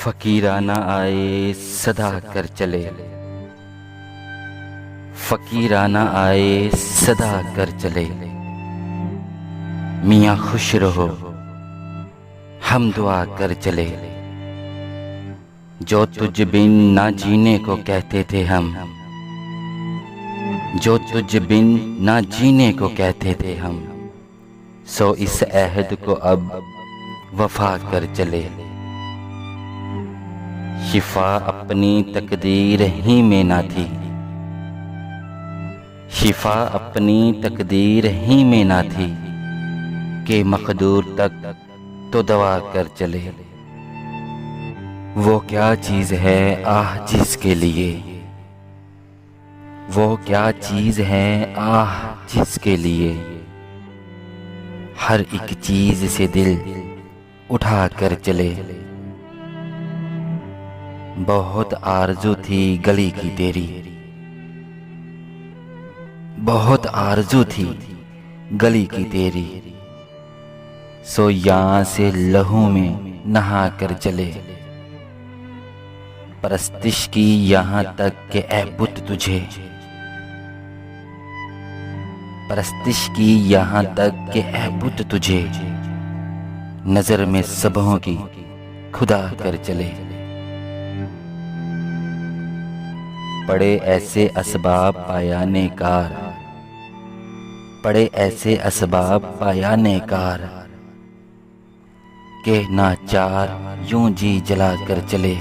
फकीराना आए सदा कर चले, फकीराना आए सदा कर चले। मियाँ खुश रहो हम दुआ कर चले। जो तुझ बिन ना जीने को कहते थे हम, जो तुझ बिन ना जीने को कहते थे हम, सो इस अहद को अब वफा कर चले। शिफा अपनी तकदीर ही में ना थी, शिफा अपनी तकदीर ही में ना थी कि मकदूर तक तो दवा कर चले। वो क्या चीज़ है आह जिसके लिए, वो क्या चीज़ है आह जिसके लिए हर एक चीज़ से दिल उठा कर चले। बहुत आरज़ू थी गली की तेरी, बहुत आरज़ू थी गली की तेरी, सो यहाँ से लहू में नहा कर चले। परस्तिश की यहाँ तक के ऐ बुत तुझे, परस्तिश की यहाँ तक के ऐ बुत तुझे नजर में सबों की खुदा कर चले। पड़े ऐसे असबाब पाया नेकार, पड़े ऐसे असबाब पाया नेकार के नाचार यूं जी जला कर चले।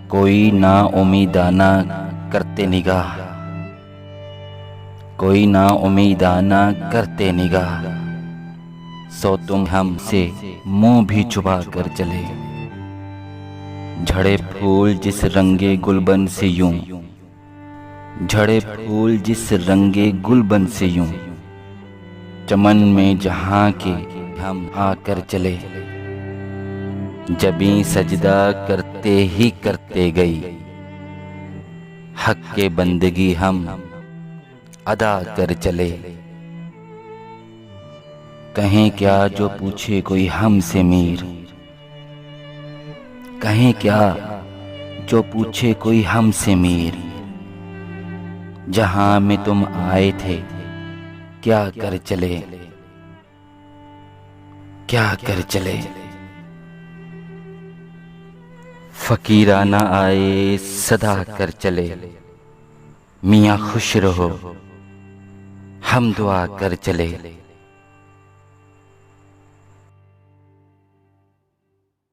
कोई ना उम्मीदाना करते निगाह, कोई ना उम्मीदाना करते निगाह, सो तुम हमसे मुंह भी छुपा कर चले। झड़े फूल जिस रंगे गुलबन से यूं, झड़े फूल जिस रंगे गुलबन से यूं, चमन में जहां के हम आकर चले। जबी सजदा करते ही करते गई, हक के बंदगी हम अदा कर चले। कहें क्या जो पूछे कोई हमसे मीर, कहें क्या जो पूछे कोई हमसे मीर, जहां में तुम आए थे क्या कर चले, क्या कर चले। फकीराना आए सदा कर चले, मियाँ खुश रहो हम दुआ कर चले।